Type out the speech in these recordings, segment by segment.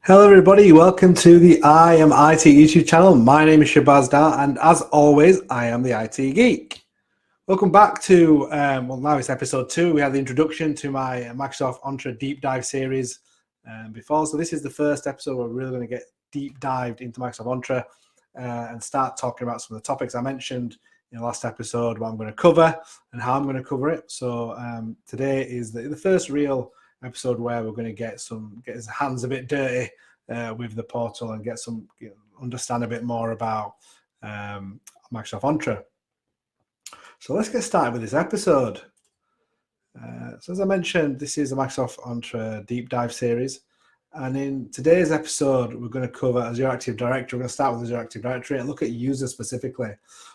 Hello everybody, welcome to the I Am IT YouTube channel. My name is Shabazz Dar and as always, I am the IT Geek. Welcome back to, now it's episode 2. We had the introduction to my Microsoft Entra deep dive series before. So this is the first episode where we're really going to get deep dived into Microsoft Entra and start talking about some of the topics I mentioned in the last episode, what I'm going to cover and how I'm going to cover it. So today is the first real episode where we're going to get his hands a bit dirty with the portal and get some understand a bit more about Microsoft Entra. So let's get started with this episode. So as I mentioned, this is a Microsoft Entra deep dive series, and in today's episode we're going to cover Azure Active Directory. We're going to start with Azure Active Directory and look at users specifically.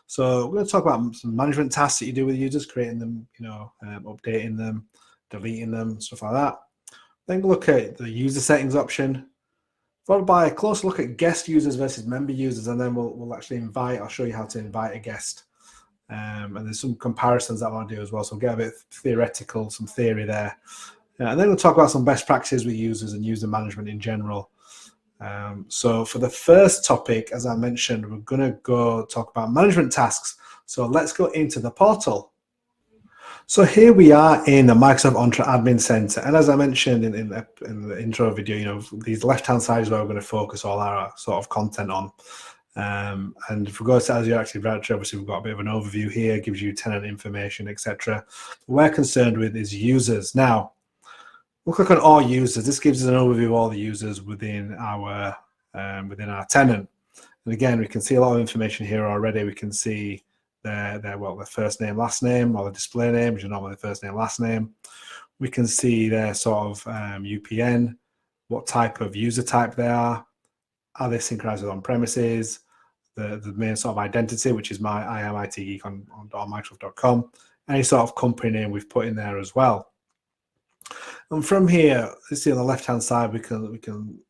So we're going to talk about some management tasks that you do with users, creating them, updating them, deleting them, stuff like that. Then look at the user settings option, followed by a close look at guest users versus member users, and then we'll actually I'll show you how to invite a guest. And there's some comparisons that I want to do as well, so we'll get a bit theoretical, some theory there. And then we'll talk about some best practices with users and user management in general. So for the first topic, as I mentioned, we're going to go talk about management tasks. So let's go into the portal. So here we are in the Microsoft Entra Admin Center, and as I mentioned in the intro video, these left-hand side is where we're going to focus all our sort of content on. And if we go to Azure Active Directory, obviously we've got a bit of an overview here, gives you tenant information, etc. What we're concerned with is users. Now, we'll click on all users. This gives us an overview of all the users within our tenant. And again, we can see a lot of information here already. We can see their first name, last name, or the display name, which is normally the first name, last name. We can see their sort of UPN, what type of user type they are they synchronized with on premises, the main sort of identity, which is my I am IT Geek on Microsoft.com, any sort of company name we've put in there as well. And from here, you see on the left hand side, we can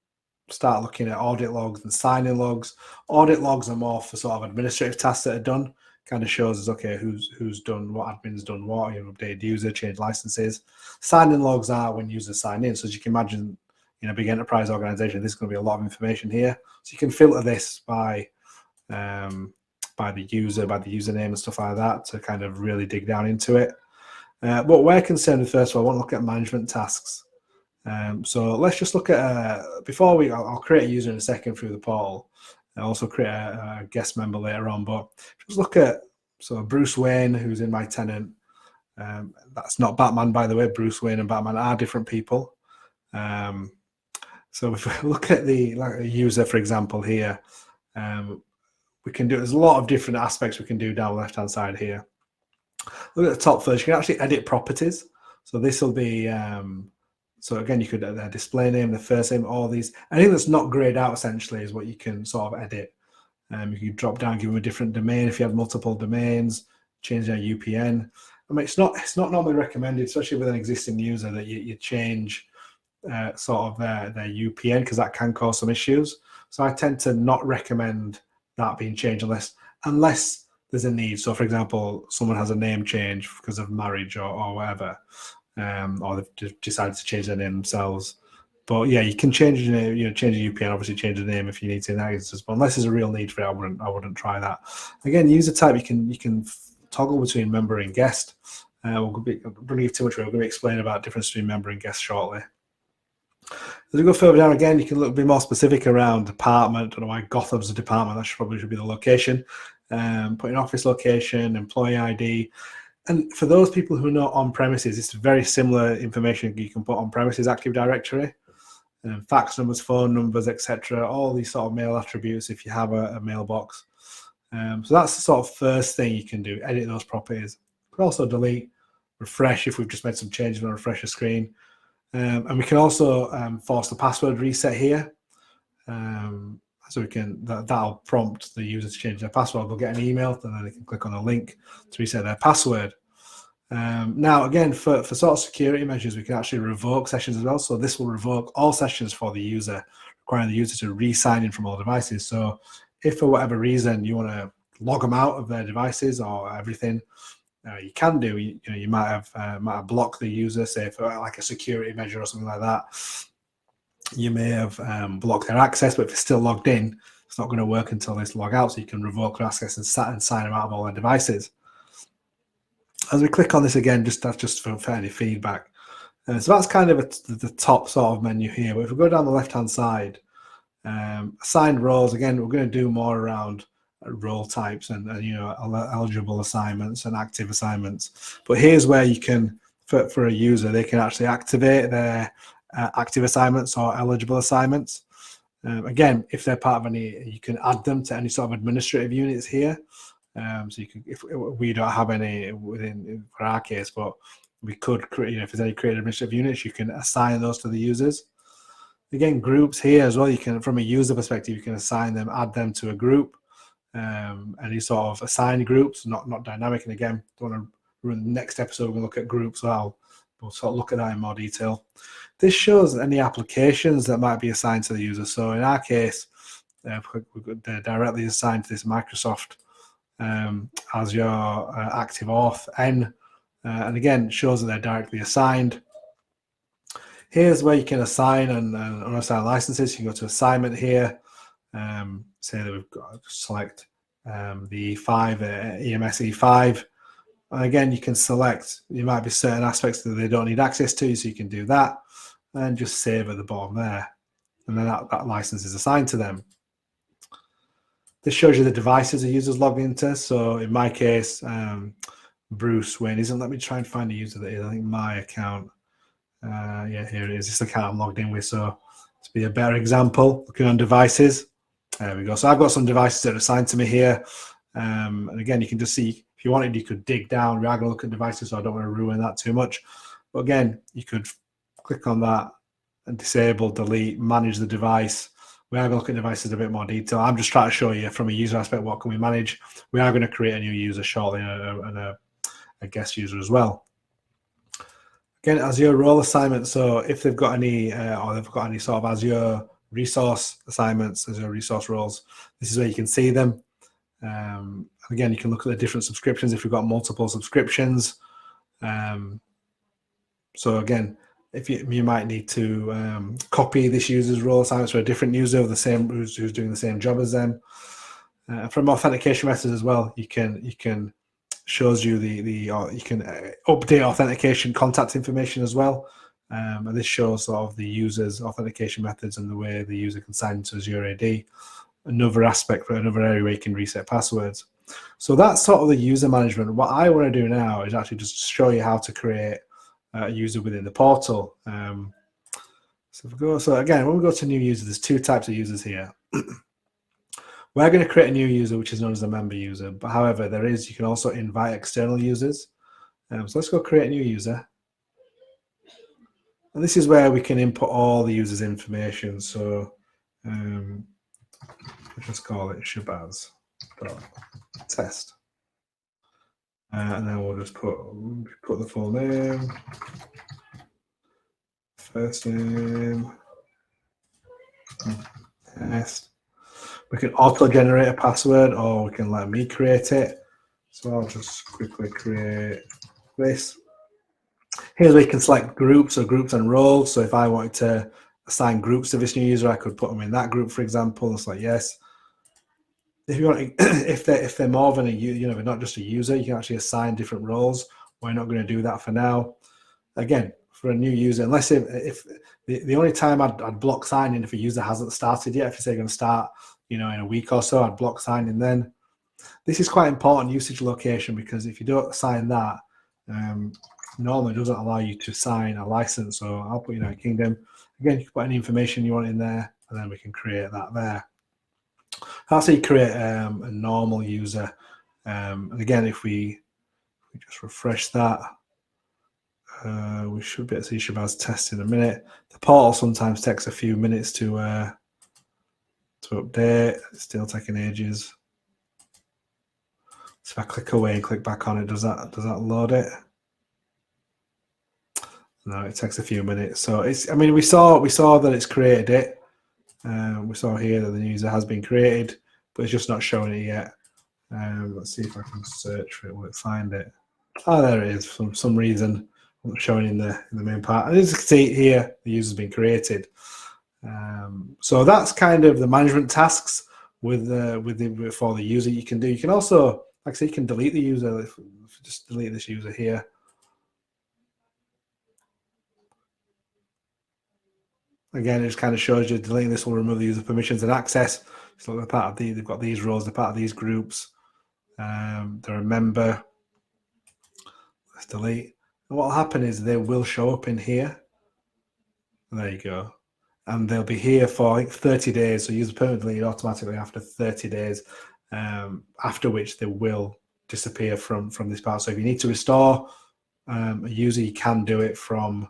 start looking at audit logs and sign-in logs. Audit logs are more for sort of administrative tasks that are done. Kind of shows us, okay, who's done what, admin's done what, you've updated user, changed licenses. Sign-in logs are when users sign in. So as you can imagine, in a big enterprise organization, there's going to be a lot of information here. So you can filter this by the user, by the username and stuff like that to kind of really dig down into it. What we're concerned with, first of all, I want to look at management tasks. So let's just look at, I'll create a user in a second through the portal. I'll also create a guest member later on, but just look at, so Bruce Wayne, who's in my tenant. That's not Batman, by the way. Bruce Wayne and Batman are different people. So if we look at the user, for example, here, there's a lot of different aspects we can do down the left-hand side here. Look at the top first, you can actually edit properties. So this will be, so again, you could display name, the first name, all these. Anything that's not grayed out essentially is what you can sort of edit. You can drop down, give them a different domain if you have multiple domains, change their UPN. I mean, it's not normally recommended, especially with an existing user, that you change sort of their UPN, because that can cause some issues. So I tend to not recommend that being changed unless there's a need. So for example, someone has a name change because of marriage or whatever, or they've decided to change their name themselves. But yeah, you can change change the UPN, obviously change the name if you need to in that instance. But unless there's a real need for it, I wouldn't try that. Again, user type, you can toggle between member and guest. We'll bring you too much. We're going to explain about difference between member and guest shortly. As we go further down again, you can be more specific around department. I don't know why Gotham's a department. That probably should be the location. Put in office location, employee ID. And for those people who are not on premises, it's very similar information you can put on premises Active Directory. Fax numbers, phone numbers, etc. All these sort of mail attributes if you have a mailbox. So that's the sort of first thing you can do, edit those properties. You can also delete, refresh if we've just made some changes on a refresher screen. And we can also force the password reset here. So we can, that'll prompt the user to change their password. They'll get an email, and then they can click on a link to reset their password. Now, again, for sort of security measures, we can actually revoke sessions as well. So this will revoke all sessions for the user, requiring the user to re-sign in from all devices. So if for whatever reason you want to log them out of their devices or everything, you can do. You might have blocked the user, say for like a security measure or something like that. you may have blocked their access, but if it's still logged in, it's not going to work until they log out, so you can revoke their access and sign them out of all their devices. As we click on this again, that's just for any feedback. So that's kind of the top sort of menu here. But if we go down the left-hand side, assigned roles, again, we're going to do more around role types and eligible assignments and active assignments. But here's where you can, for a user, they can actually activate their active assignments or eligible assignments. Again, if they're part of any, you can add them to any sort of administrative units here. So you can, if we don't have any within for our case, but we could create, if there's any created administrative units, you can assign those to the users. Again, groups here as well, you can, from a user perspective, you can assign them, add them to a group, any sort of assigned groups, not dynamic. And again, don't want to ruin the next episode, we're going to look at groups, so we'll sort of look at that in more detail. This shows any applications that might be assigned to the user. So in our case, they're directly assigned to this Microsoft Azure Active Auth N, and again, it shows that they're directly assigned. Here's where you can assign and unassign licenses. You can go to assignment here, say that we've got, select the E5, EMS E5. And again, you can select, you might be certain aspects that they don't need access to, so you can do that and just save at the bottom there. And then that license is assigned to them. This shows you the devices the user's logged into. So in my case, Bruce Wayne isn't. Let me try and find a user that is. I think my account. Yeah, here it is. This account I'm logged in with. So to be a better example, looking on devices. There we go. So I've got some devices that are assigned to me here. And again, you can just see, if you wanted, you could dig down. We are going to look at devices, so I don't want to ruin that too much. But again, you could click on that and disable, delete, manage the device. We are going to look at devices in a bit more detail. I'm just trying to show you from a user aspect, what can we manage. We are going to create a new user shortly and a guest user as well. Again, Azure role assignment. So if they've got any, or they've got any sort of Azure resource assignments, Azure resource roles, this is where you can see them. Again, you can look at the different subscriptions if you've got multiple subscriptions. So again, if you might need to copy this user's role assignments for a different user of the same who's doing the same job as them. From authentication methods as well, you can shows you you can update authentication contact information as well. And this shows sort of the user's authentication methods and the way the user can sign into Azure AD. Another aspect for another area where you can reset passwords. So that's sort of the user management. What I want to do now is actually just show you how to create a user within the portal. So again, when we go to new users, there's two types of users here. We're going to create a new user, which is known as a member user. But however, you can also invite external users. So let's go create a new user. And this is where we can input all the user's information. So let's just call it Shabazz.test. And then we'll just put the full name, first name, test. We can auto-generate a password, or we can let me create it. So I'll just quickly create this. Here's where you can select groups or groups and roles. So if I wanted to assign groups to this new user, I could put them in that group, for example. It's like yes. If you want, if they're more than they're not just a user, you can actually assign different roles. We're not going to do that for now. Again, for a new user, unless if the only time I'd block sign-in if a user hasn't started yet. If you say you're going to start, in a week or so, I'd block sign-in then. This is quite important, usage location, because if you don't assign that, normally it doesn't allow you to sign a license. So I'll put United Kingdom. Again, you can put any information you want in there, and then we can create that there. That's how you create a normal user. And again, if we just refresh that, we should be able to see Shabazz test in a minute. The portal sometimes takes a few minutes to update. It's still taking ages. So if I click away and click back on it, does that load it? No, it takes a few minutes. So we saw that it's created it. We saw here that the user has been created, but it's just not showing it yet. Let's see if I can search for it. Will it find it? Oh, there it is. For some reason, it's not showing in the main part. And as you can see here, the user's been created. So that's kind of the management tasks for the user you can do. You can also, like I say, you can delete the user. If you just delete this user here. Again, it just kind of shows you deleting this will remove the user permissions and access. So they're part of they've got these roles, they're part of these groups. They're a member. Let's delete. And what will happen is they will show up in here. There you go. And they'll be here for like 30 days. So user permanent deleted automatically after 30 days, after which they will disappear from this part. So if you need to restore a user, you can do it from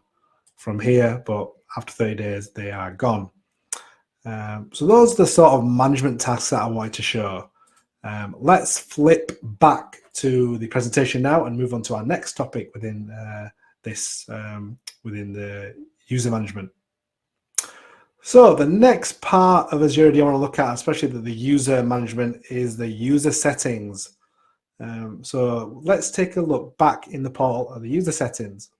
here, but after 30 days, they are gone. So those are the sort of management tasks that I wanted to show. Let's flip back to the presentation now and move on to our next topic within within the user management. So the next part of Azure I want to look at, especially the user management, is the user settings. So let's take a look back in the portal of the user settings.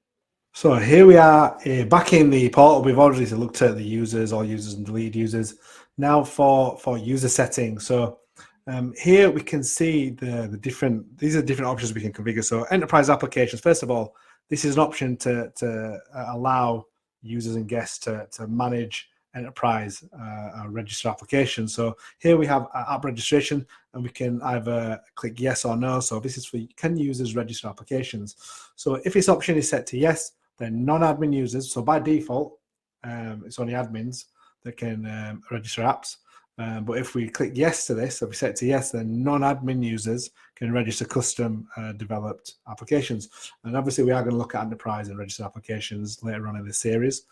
So here we are back in the portal. We've already looked at the users, all users and delete users. Now for user settings. So here we can see these are different options we can configure. So enterprise applications, first of all, this is an option to allow users and guests to manage enterprise register applications. So here we have app registration, and we can either click yes or no. So this is for can users register applications. So if this option is set to yes, then non-admin users, so by default it's only admins that can register apps. But if we click yes to this, if we set it to yes, then non-admin users can register custom developed applications. And obviously we are going to look at enterprise and register applications later on in this series.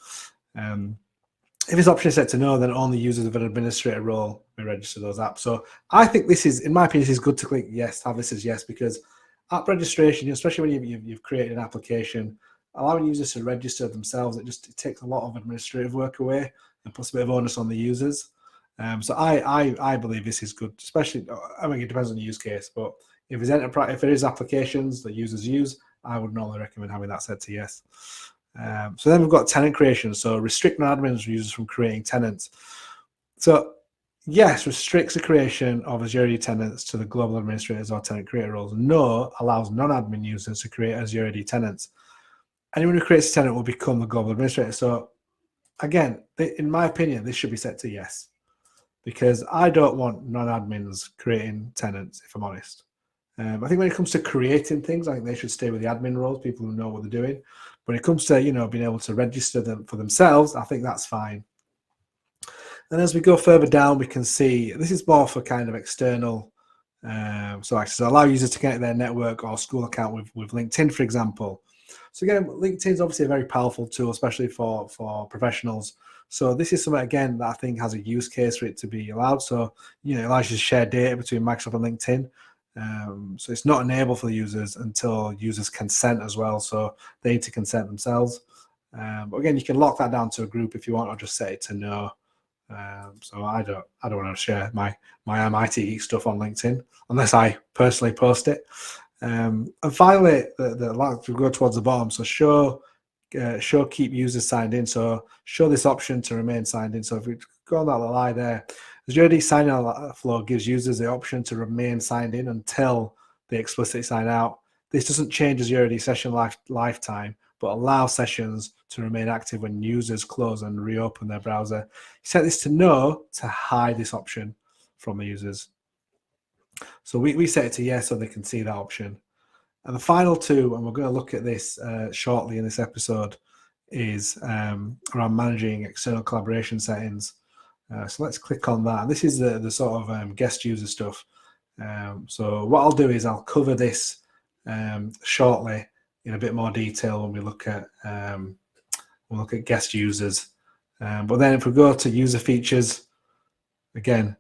If this option is set to no, then only users of an administrator role may register those apps. So I think this is, in my opinion, this is good to click yes, have this as yes, because app registration, especially when you've created an application, allowing users to register themselves, it takes a lot of administrative work away and puts a bit of onus on the users. So I believe this is good, especially, I mean, it depends on the use case, but if it's enterprise, if it is applications that users use, I would normally recommend having that set to yes. So then we've got tenant creation. So restrict non-admin users from creating tenants. So yes, restricts the creation of Azure AD tenants to the global administrators or tenant creator roles. No allows non-admin users to create Azure AD tenants. Anyone who creates a tenant will become the global administrator. So again, in my opinion, this should be set to yes, because I don't want non-admins creating tenants, if I'm honest. I think when it comes to creating things, I think they should stay with the admin roles, people who know what they're doing. When it comes to, being able to register them for themselves, I think that's fine. And as we go further down, we can see this is more for kind of external. So allow users to connect their network or school account with LinkedIn, for example. So again, LinkedIn is obviously a very powerful tool, especially for professionals. So this is something, again, that I think has a use case for it to be allowed. So, it allows you to share data between Microsoft and LinkedIn. So it's not enabled for the users until users consent as well. So they need to consent themselves. But again, you can lock that down to a group if you want, or just set it to no. So I don't want to share my IT Geek stuff on LinkedIn unless I personally post it. And finally, we go towards the bottom. So show keep users signed in. So show this option to remain signed in. So if we go on that little eye there, Azure AD sign-in flow gives users the option to remain signed in until they explicitly sign out. This doesn't change Azure AD session lifetime, but allows sessions to remain active when users close and reopen their browser. Set this to no to hide this option from the users. So we set it to yes so they can see that option. And the final two, and we're going to look at this shortly in this episode, is around managing external collaboration settings. So let's click on that. This is the sort of guest user stuff. So what I'll do is I'll cover this shortly in a bit more detail when we look at guest users. But then if we go to user features, again,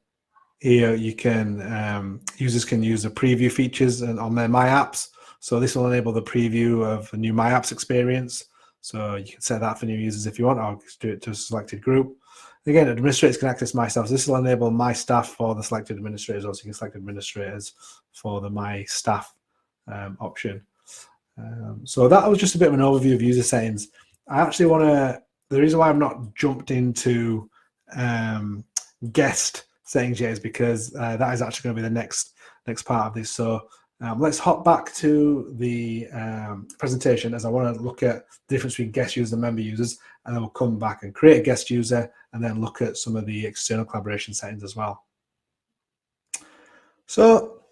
here you can users can use the preview features on their My Apps. So this will enable the preview of the new My Apps experience. So you can set that for new users if you want, or do it to a selected group. Again, administrators can access My Staff. So this will enable My Staff for the selected administrators, or so you can select administrators for the My Staff option. So that was just a bit of an overview of user settings. I actually want to, the reason why I've not jumped into guest settings yet, is because that is actually going to be the next part of this. So let's hop back to the presentation, as I want to look at the difference between guest users and member users, and then we'll come back and create a guest user and then look at some of the external collaboration settings as well. So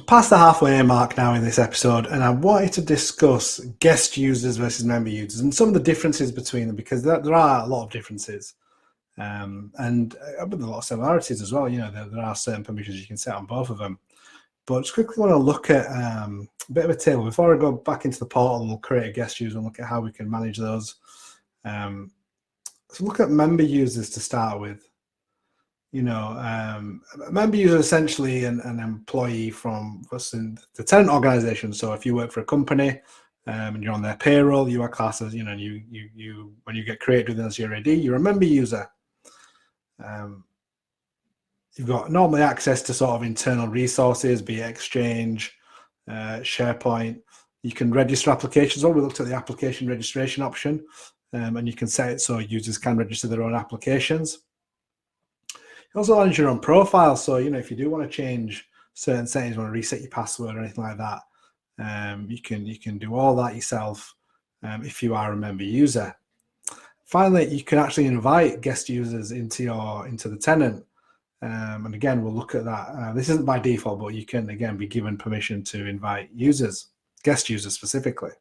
past the halfway mark now in this episode, and I wanted to discuss guest users versus member users and some of the differences between them, because there are a lot of differences, and with a lot of similarities as well. You know, there are certain permissions you can set on both of them. But just quickly want to look at a bit of a table before I go back into the portal and we'll create a guest user and look at how we can manage those. So look at member users to start with. You know, a member user is essentially an employee from the tenant organization. So if you work for a company and you're on their payroll, you are classed as, you know, you when you get created within Azure AD, you're a member user. You've got normally access to sort of internal resources, be it Exchange, SharePoint. You can register applications. We looked at the application registration option, and you can set it so users can register their own applications. You also manage your own profile. So, you know, if you do want to change certain settings, want to reset your password or anything like that, you can do all that yourself if you are a member user. Finally, you can actually invite guest users into the tenant. And again, we'll look at that. This isn't by default, but you can, again, be given permission to invite users, guest users specifically.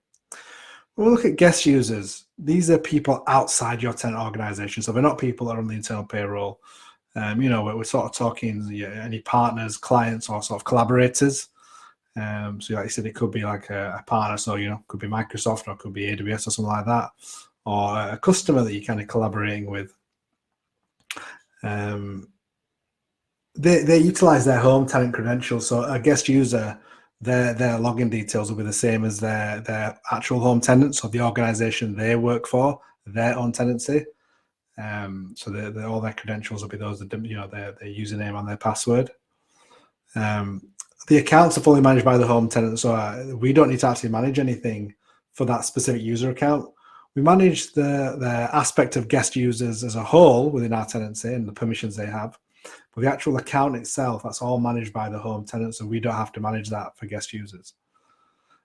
When we look at guest users, these are people outside your tenant organization. So they're not people that are on the internal payroll. You know, we're sort of talking any partners, clients, or sort of collaborators. So like I said, it could be like a partner. So, you know, it could be Microsoft or it could be AWS or something like that. Or a customer that you're kind of collaborating with. They utilize their home tenant credentials. So a guest user, their login details will be the same as their actual home tenant. So the organization they work for, their own tenancy. So all their credentials will be those, you know, their username and their password. The accounts are fully managed by the home tenant. So we don't need to actually manage anything for that specific user account. We manage the aspect of guest users as a whole within our tenancy and the permissions they have. But the actual account itself, that's all managed by the home tenant, so we don't have to manage that for guest users.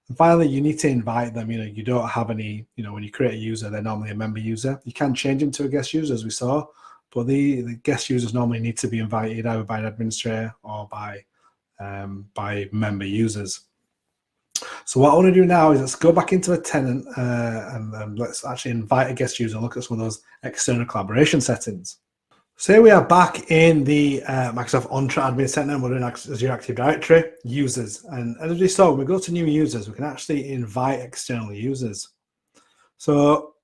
And finally, you need to invite them. You know, you don't have any, you know, when you create a user, they're normally a member user. You can change them to a guest user, as we saw, but the guest users normally need to be invited either by an administrator or by member users. So what I want to do now is let's go back into a tenant and let's actually invite a guest user and look at some of those external collaboration settings. So here we are back in the Microsoft Entra Admin Center, and we're in Azure Active Directory, users. And as we saw, when we go to new users, we can actually invite external users. So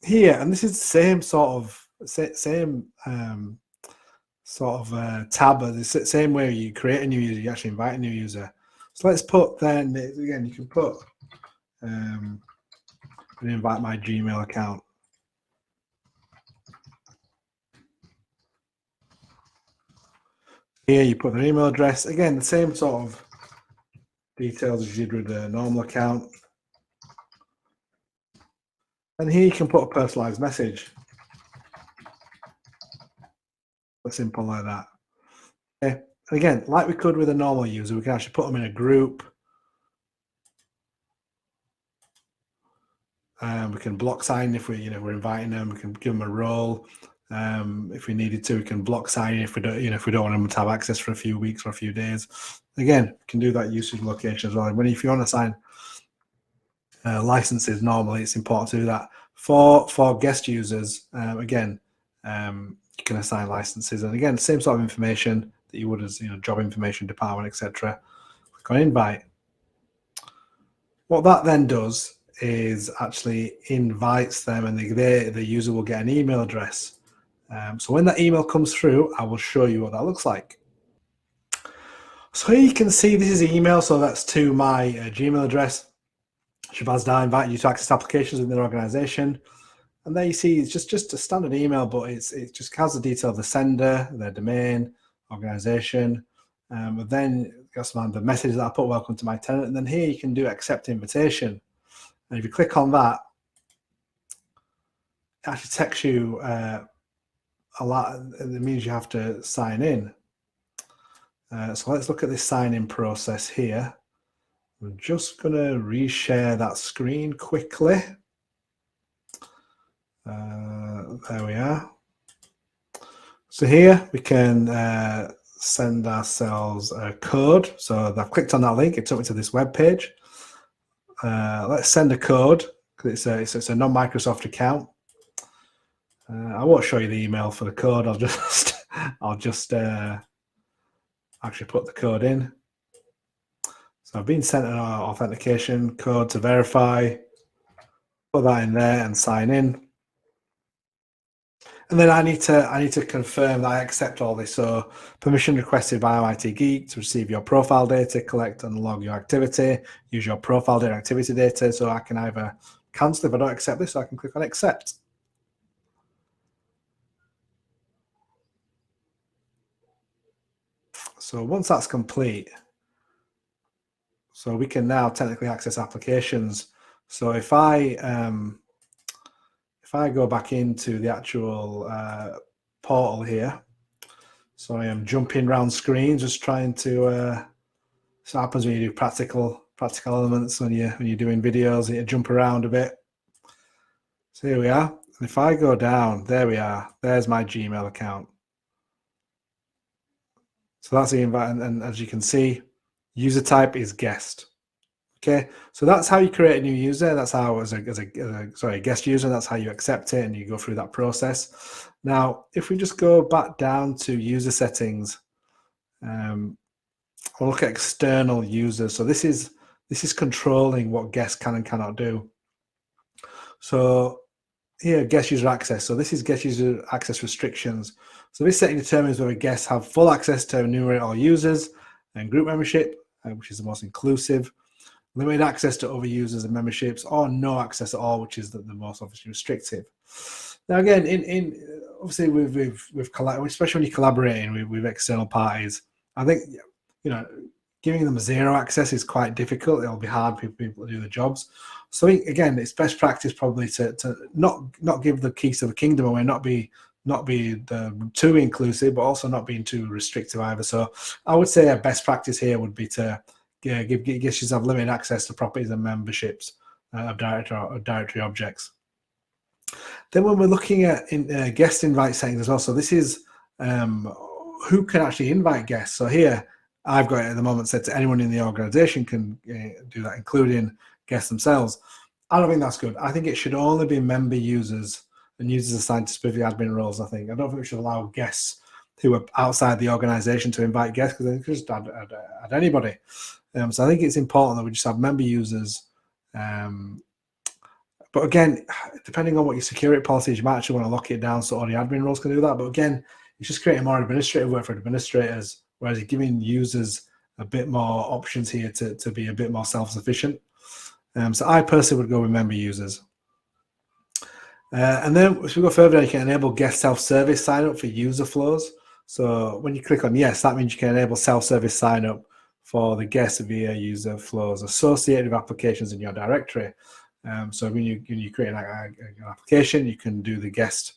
here, and this is the same sort of tab, the same way you create a new user, you actually invite a new user. So let's put then, again, you can put, invite my Gmail account. Here you put their email address. Again, the same sort of details as you did with the normal account. And here you can put a personalized message. Simple like that. Okay. And again, like we could with a normal user, we can actually put them in a group. We can block sign if we're inviting them. We can give them a role. If we needed to, we can block sign if we don't want them to have access for a few weeks or a few days. Again, we can do that usage location as well. And if you want to assign licenses, normally it's important to do that for guest users. Again, you can assign licenses, and again, same sort of information that you would as job information, department, etc. Click on invite. What that then does is actually invites them, and the user will get an email address. So when that email comes through, I will show you what that looks like. So here you can see this is the email, so that's to my Gmail address. Shabazz Dar inviting you to access applications within their organization. And there you see it's just a standard email, but it just has the detail of the sender, their domain, organization. But then that's the message that I put, welcome to my tenant. And then here you can do accept invitation. And if you click on that, it actually takes you a lot. It means you have to sign in. So let's look at this sign-in process here. I'm just going to reshare that screen quickly. There we are. So here we can send ourselves a code. So I've clicked on that link. It took me to this web page. Let's send a code because it's a non-Microsoft account. I won't show you the email for the code. I'll just actually put the code in. So I've been sent an authentication code to verify. Put that in there and sign in. And then I need to confirm that I accept all this. So permission requested by IT Geek to receive your profile data, collect and log your activity, use your profile data activity data. So I can either cancel if I don't accept this, or I can click on accept. So once that's complete, so we can now technically access applications. So if I go back into the actual portal here, so I am jumping around screens, just trying to. So it happens when you do practical elements, when you're doing videos, you jump around a bit. So here we are. And if I go down, there we are. There's my Gmail account. So that's the invite, and as you can see, user type is guest. Okay, so that's how you create a new user. That's how, as a guest user, that's how you accept it and you go through that process. Now, if we just go back down to user settings, we'll look at external users. So this is controlling what guests can and cannot do. So here, guest user access. So this is guest user access restrictions. So this setting determines whether guests have full access to enumerate all users and group membership, which is the most inclusive. Limited access to other users and memberships, or no access at all, which is the most obviously restrictive. Now, again, obviously with especially when you're collaborating with external parties, I think giving them zero access is quite difficult. It'll be hard for people to do the jobs. So again, it's best practice probably to not give the keys to the kingdom away, not be too inclusive, but also not being too restrictive either. So I would say a best practice here would be to give guest users have limited access to properties and memberships of directory objects. Then when we're looking at guest invite settings as well, so this is who can actually invite guests. So here I've got it at the moment set to anyone in the organization can do that, including guests themselves. I don't think that's good. I think it should only be member users and users assigned to specific admin roles. I don't think we should allow guests who are outside the organization to invite guests, because they could just add anybody. So I think it's important that we just have member users. But again, depending on what your security policy is, you might actually want to lock it down so only admin roles can do that. But again, it's just creating more administrative work for administrators, whereas you're giving users a bit more options here to be a bit more self-sufficient. So I personally would go with member users. And then if we go further, you can enable guest self-service sign-up for user flows. So when you click on yes, that means you can enable self-service sign-up for the guests via user flows associated with applications in your directory. So when you create an application, you can do the guest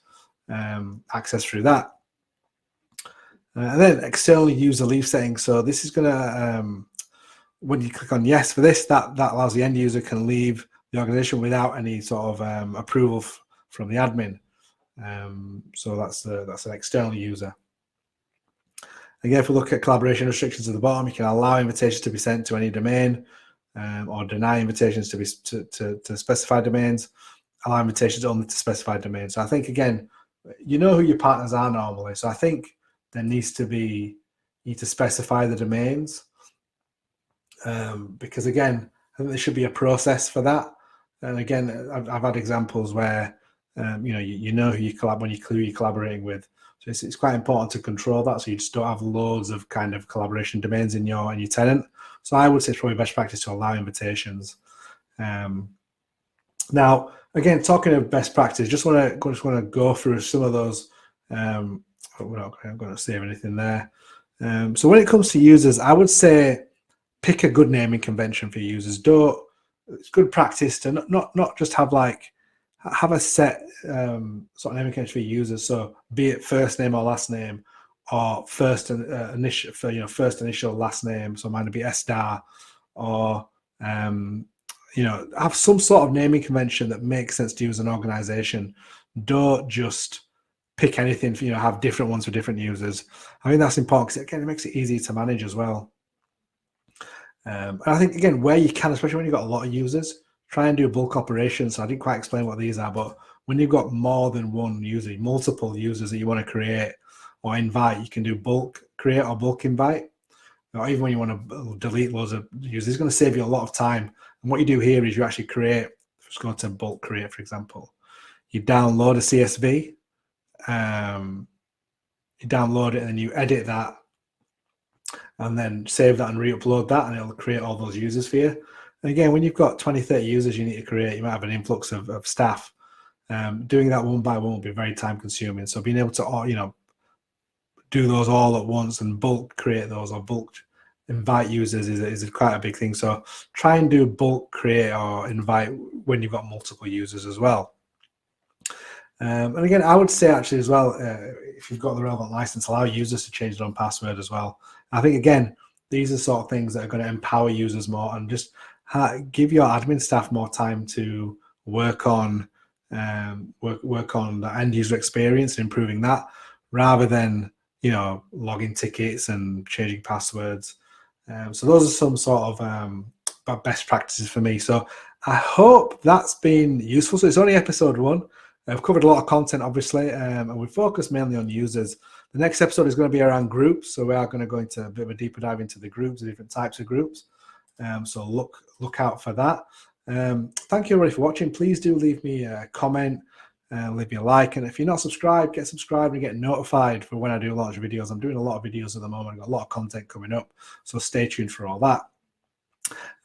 access through that. And then external user leave settings. So this is going to, when you click on yes for this, that allows the end user can leave the organization without any sort of approval from the admin. So that's an external user. Again, if we look at collaboration restrictions at the bottom, you can allow invitations to be sent to any domain, or deny invitations to specified domains, allow invitations only to specified domains. So I think, again, you know who your partners are normally. So I think there needs to be, you need to specify the domains, because again, I think there should be a process for that. And again, I've had examples where you know who you're collaborating with. So it's quite important to control that, so you just don't have loads of kind of collaboration domains in your tenant. So I would say it's probably best practice to allow invitations. Now, again, talking of best practice, just want to go through some of those. I'm not going to save anything there. So when it comes to users, I would say pick a good naming convention for users. It's good practice to not just have have a set sort of naming convention for users. So be it first name or last name, or first initial for first initial last name. So mine would be star, or have some sort of naming convention that makes sense to use an organization. Don't just pick anything. Have different ones for different users. I think that's important because again, it makes it easy to manage as well. And I think again, where you can, especially when you've got a lot of users, try and do bulk operations. So I didn't quite explain what these are, but when you've got more than one user, multiple users that you want to create or invite, you can do bulk create or bulk invite. Or even when you want to delete loads of users, it's going to save you a lot of time. And what you do here is you actually create, just go to bulk create, for example. You download a CSV, you download it, and then you edit that, and then save that and re-upload that, and it'll create all those users for you. And again, when you've got 20, 30 users you need to create, you might have an influx of staff. Doing that one by one will be very time consuming. So being able to, do those all at once and bulk create those or bulk invite users is quite a big thing. So try and do bulk create or invite when you've got multiple users as well. And again, I would say actually as well, if you've got the relevant license, allow users to change their own password as well. I think again, these are sort of things that are going to empower users more and just give your admin staff more time to work on work on the end user experience and improving that, rather than logging tickets and changing passwords. So those are some sort of best practices for me. So I hope that's been useful. So it's only episode 1. I've covered a lot of content, obviously, and we focus mainly on users. The next episode is going to be around groups. So we are going to go into a bit of a deeper dive into the groups, the different types of groups. So look out for that. Thank you everybody for watching. Please do leave me a comment, leave me a like, and if you're not subscribed, get subscribed and get notified for when I do launch videos. I'm doing a lot of videos at the moment. I've got a lot of content coming up, so stay tuned for all that.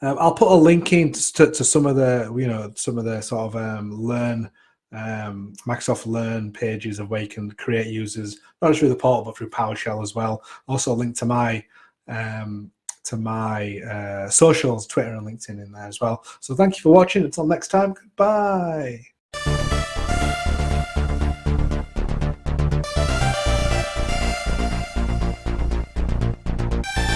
I'll put a link in to some of the sort of learn Microsoft Learn pages of where you can create users, not just through the portal but through PowerShell as well. Also a link to my socials, Twitter and LinkedIn in there as well. So thank you for watching. Until next time, goodbye.